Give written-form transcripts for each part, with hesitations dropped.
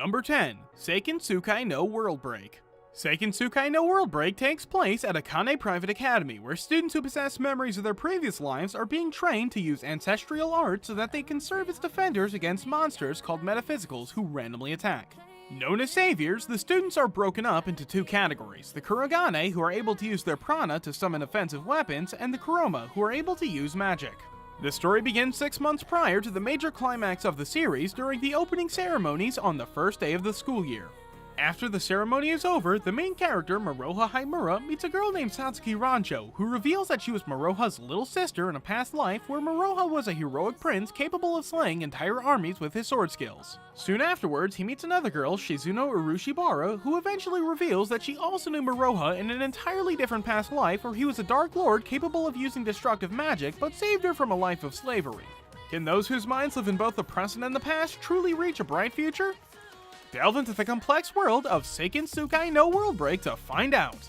Number 10. Seiken Tsukai no World Break. Seiken Tsukai no World Break takes place at a Kane private academy, where students who possess memories of their previous lives are being trained to use ancestral art so that they can serve as defenders against monsters called metaphysicals who randomly attack. Known as saviors, the students are broken up into two categories: the Kurogane, who are able to use their prana to summon offensive weapons, and the Kuroma, who are able to use magic. The story begins 6 months prior to the major climax of the series during the opening ceremonies on the first day of the school year. After the ceremony is over, the main character, Maroha Haimura, meets a girl named Satsuki Rancho, who reveals that she was Maroha's little sister in a past life where Maroha was a heroic prince capable of slaying entire armies with his sword skills. Soon afterwards, he meets another girl, Shizuno Urushibara, who eventually reveals that she also knew Maroha in an entirely different past life where he was a dark lord capable of using destructive magic but saved her from a life of slavery. Can those whose minds live in both the present and the past truly reach a bright future? Delve into the complex world of Seiken Tsukai no World Break to find out!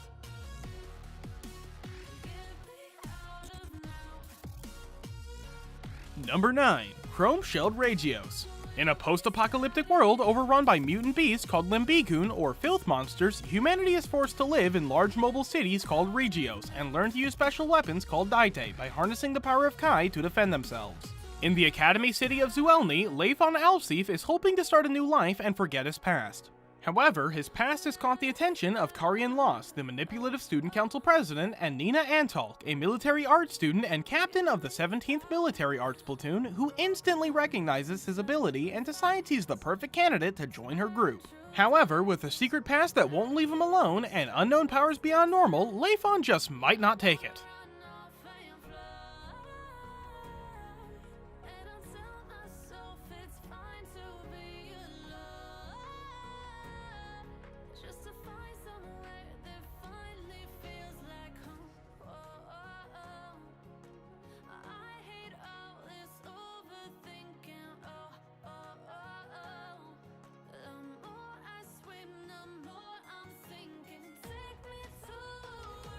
Number 9. Chrome-Shelled Regios. In a post-apocalyptic world overrun by mutant beasts called Limbikun, or filth monsters, humanity is forced to live in large mobile cities called Regios, and learn to use special weapons called Daite by harnessing the power of Kai to defend themselves. In the Academy city of Zuelni, Leifon Alsif is hoping to start a new life and forget his past. However, his past has caught the attention of Karian Loss, the manipulative student council president, and Nina Antalk, a military arts student and captain of the 17th Military Arts Platoon, who instantly recognizes his ability and decides he's the perfect candidate to join her group. However, with a secret past that won't leave him alone and unknown powers beyond normal, Leifon just might not take it.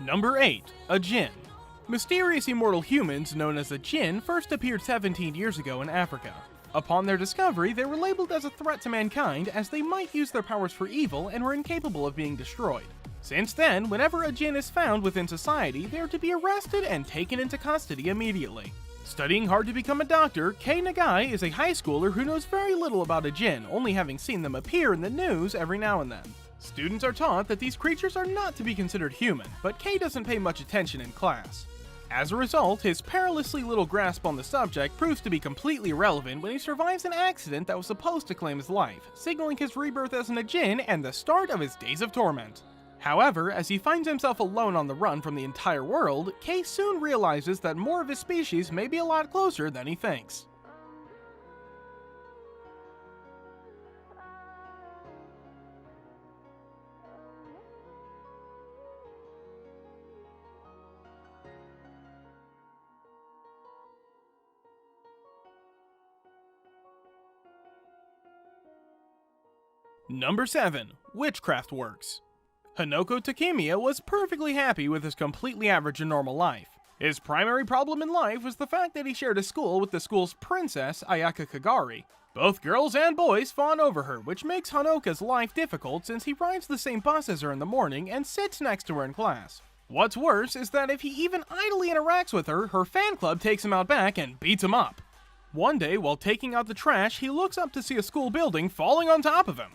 Number 8. A Jinn. Mysterious immortal humans known as a Jinn first appeared 17 years ago in Africa. Upon their discovery, they were labeled as a threat to mankind as they might use their powers for evil and were incapable of being destroyed. Since then, whenever a Jinn is found within society, they are to be arrested and taken into custody immediately. Studying hard to become a doctor, Kei Nagai is a high schooler who knows very little about a Jinn, only having seen them appear in the news every now and then. Students are taught that these creatures are not to be considered human, but Kei doesn't pay much attention in class. As a result, his perilously little grasp on the subject proves to be completely irrelevant when he survives an accident that was supposed to claim his life, signaling his rebirth as an Ajin and the start of his days of torment. However, as he finds himself alone on the run from the entire world, Kei soon realizes that more of his species may be a lot closer than he thinks. Number 7. Witchcraft Works. Hanoko Takemiya was perfectly happy with his completely average and normal life. His primary problem in life was the fact that he shared a school with the school's princess, Ayaka Kagari. Both girls and boys fawn over her, which makes Hanoka's life difficult since he rides the same bus as her in the morning and sits next to her in class. What's worse is that if he even idly interacts with her, her fan club takes him out back and beats him up. One day, while taking out the trash, he looks up to see a school building falling on top of him.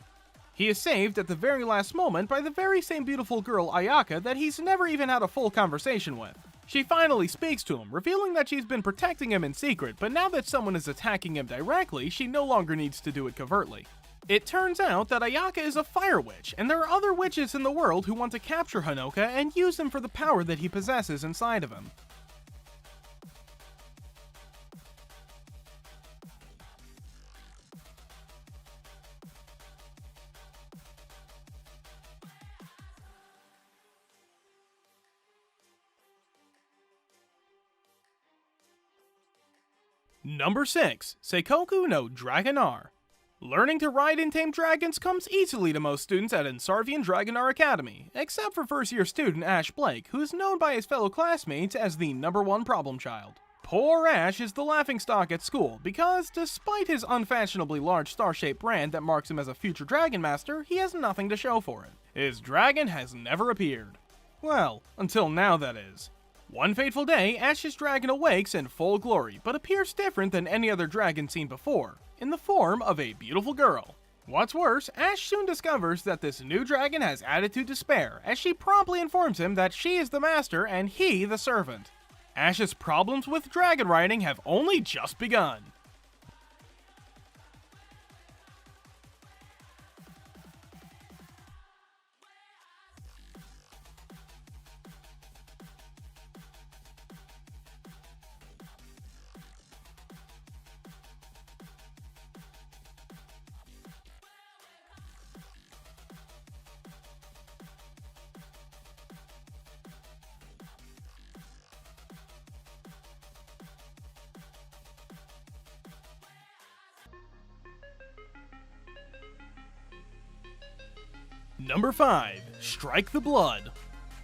He is saved at the very last moment by the very same beautiful girl Ayaka that he's never even had a full conversation with. She finally speaks to him, revealing that she's been protecting him in secret, but now that someone is attacking him directly, she no longer needs to do it covertly. It turns out that Ayaka is a fire witch, and there are other witches in the world who want to capture Hanoka and use him for the power that he possesses inside of him. Number 6. Seikoku no Dragonar. Learning to ride and tame dragons comes easily to most students at Ansarvian Dragonar Academy, except for first-year student Ash Blake, who is known by his fellow classmates as the #1 problem child. Poor Ash is the laughingstock at school because, despite his unfashionably large star-shaped brand that marks him as a future Dragon Master, he has nothing to show for it. His dragon has never appeared. Well, until now that is. One fateful day, Ash's dragon awakes in full glory, but appears different than any other dragon seen before, in the form of a beautiful girl. What's worse, Ash soon discovers that this new dragon has attitude to spare, as she promptly informs him that she is the master and he the servant. Ash's problems with dragon riding have only just begun. Number 5. Strike the Blood.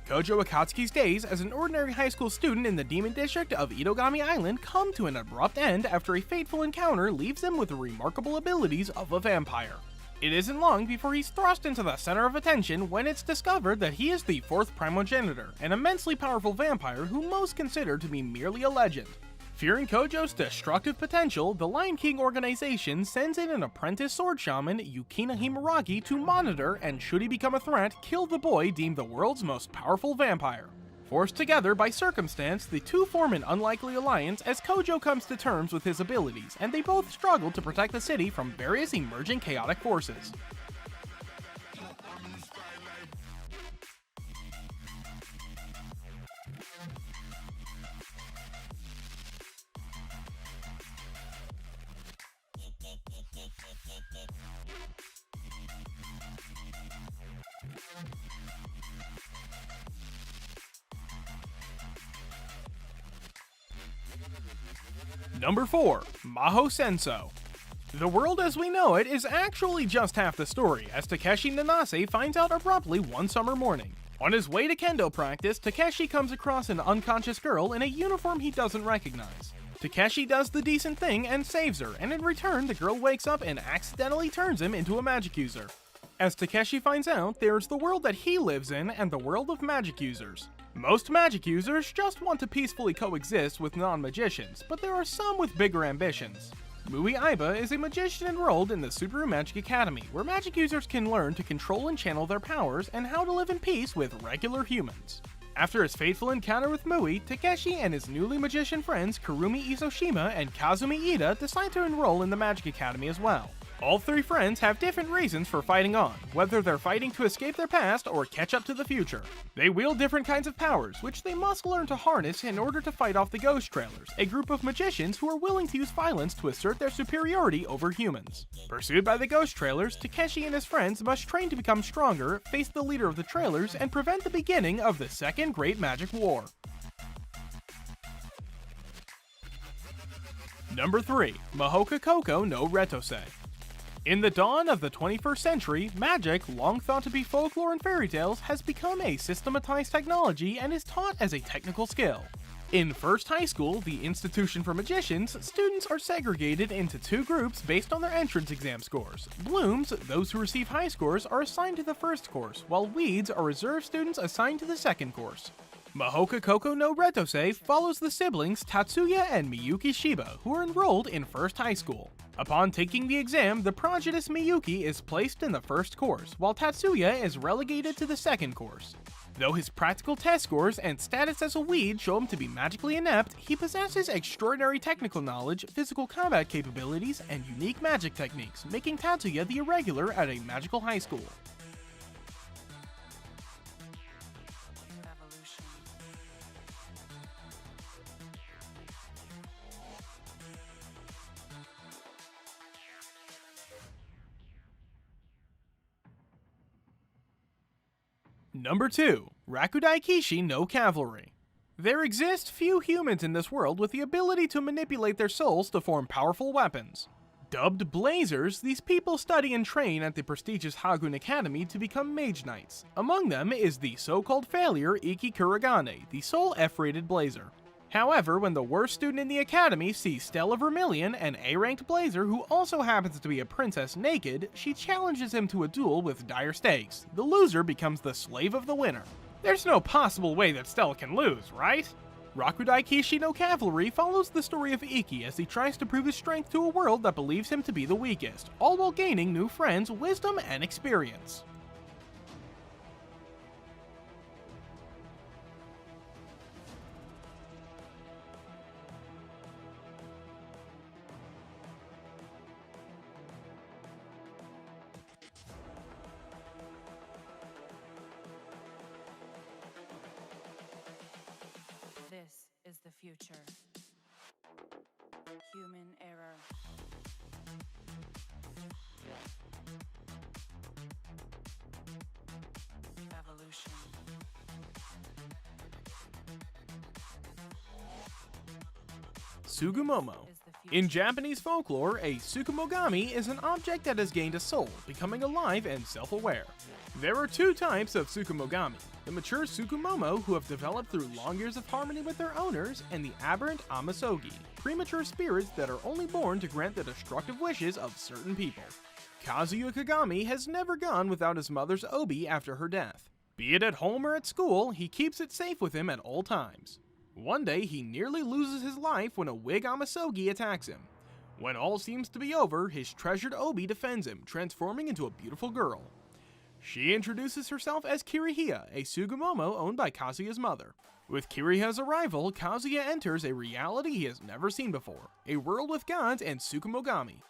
Kojo Akatsuki's days as an ordinary high school student in the Demon District of Itogami Island come to an abrupt end after a fateful encounter leaves him with the remarkable abilities of a vampire. It isn't long before he's thrust into the center of attention when it's discovered that he is the 4th primogenitor, an immensely powerful vampire who most consider to be merely a legend. Fearing Kojo's destructive potential, the Lion King organization sends in an apprentice sword shaman, Yukina Himeragi, to monitor and, should he become a threat, kill the boy deemed the world's most powerful vampire. Forced together by circumstance, the two form an unlikely alliance as Kojo comes to terms with his abilities, and they both struggle to protect the city from various emerging chaotic forces. Number 4. Maho Senso. The world as we know it is actually just half the story, as Takeshi Nanase finds out abruptly one summer morning. On his way to kendo practice, Takeshi comes across an unconscious girl in a uniform he doesn't recognize. Takeshi does the decent thing and saves her, and in return the girl wakes up and accidentally turns him into a magic user. As Takeshi finds out, there's the world that he lives in and the world of magic users. Most magic users just want to peacefully coexist with non-magicians, but there are some with bigger ambitions. Mui Aiba is a magician enrolled in the Subaru Magic Academy, where magic users can learn to control and channel their powers and how to live in peace with regular humans. After his fateful encounter with Mui, Takeshi and his newly magician friends Kurumi Isoshima and Kazumi Ida decide to enroll in the Magic Academy as well. All three friends have different reasons for fighting on, whether they're fighting to escape their past or catch up to the future. They wield different kinds of powers, which they must learn to harness in order to fight off the Ghost Trailers, a group of magicians who are willing to use violence to assert their superiority over humans. Pursued by the Ghost Trailers, Takeshi and his friends must train to become stronger, face the leader of the Trailers, and prevent the beginning of the Second Great Magic War. Number 3. Mahoka Koko no Retose. In the dawn of the 21st century, magic, long thought to be folklore and fairy tales, has become a systematized technology and is taught as a technical skill. In First High School, the institution for magicians, students are segregated into two groups based on their entrance exam scores. Blooms, those who receive high scores, are assigned to the first course, while Weeds are reserve students assigned to the second course. Mahoka Koko no Retose follows the siblings Tatsuya and Miyuki Shiba, who are enrolled in First High School. Upon taking the exam, the prodigious Miyuki is placed in the first course, while Tatsuya is relegated to the second course. Though his practical test scores and status as a weed show him to be magically inept, he possesses extraordinary technical knowledge, physical combat capabilities, and unique magic techniques, making Tatsuya the irregular at a magical high school. Number 2. Rakudai Kishi no Cavalry. There exist few humans in this world with the ability to manipulate their souls to form powerful weapons. Dubbed Blazers, these people study and train at the prestigious Hagun Academy to become Mage Knights. Among them is the so-called failure Iki Kuragane, the sole F-rated Blazer. However, when the worst student in the academy sees Stella Vermilion, an A-ranked blazer who also happens to be a princess naked, she challenges him to a duel with dire stakes. The loser becomes the slave of the winner. There's no possible way that Stella can lose, right? Rakudai Kishi no Cavalry follows the story of Ikki as he tries to prove his strength to a world that believes him to be the weakest, all while gaining new friends, wisdom, and experience. This is the future. Human error. Evolution. Sugumomo. In Japanese folklore, a Tsukumogami is an object that has gained a soul, becoming alive and self-aware. There are two types of Tsukumogami: the mature Tsukumomo, who have developed through long years of harmony with their owners, and the aberrant Amasogi, premature spirits that are only born to grant the destructive wishes of certain people. Kazuya Kagami has never gone without his mother's obi after her death. Be it at home or at school, he keeps it safe with him at all times. One day, he nearly loses his life when a Whig Amasogi attacks him. When all seems to be over, his treasured obi defends him, transforming into a beautiful girl. She introduces herself as Kirihiya, a Sugumomo owned by Kazuya's mother. With Kirihiya's arrival, Kazuya enters a reality he has never seen before, a world with gods and Tsukumogami.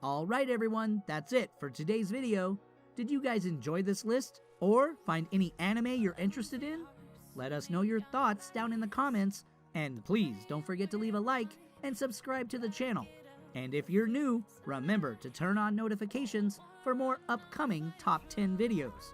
Alright everyone, that's it for today's video. Did you guys enjoy this list? Or find any anime you're interested in? Let us know your thoughts down in the comments, and please don't forget to leave a like and subscribe to the channel. And if you're new, remember to turn on notifications for more upcoming top 10 videos.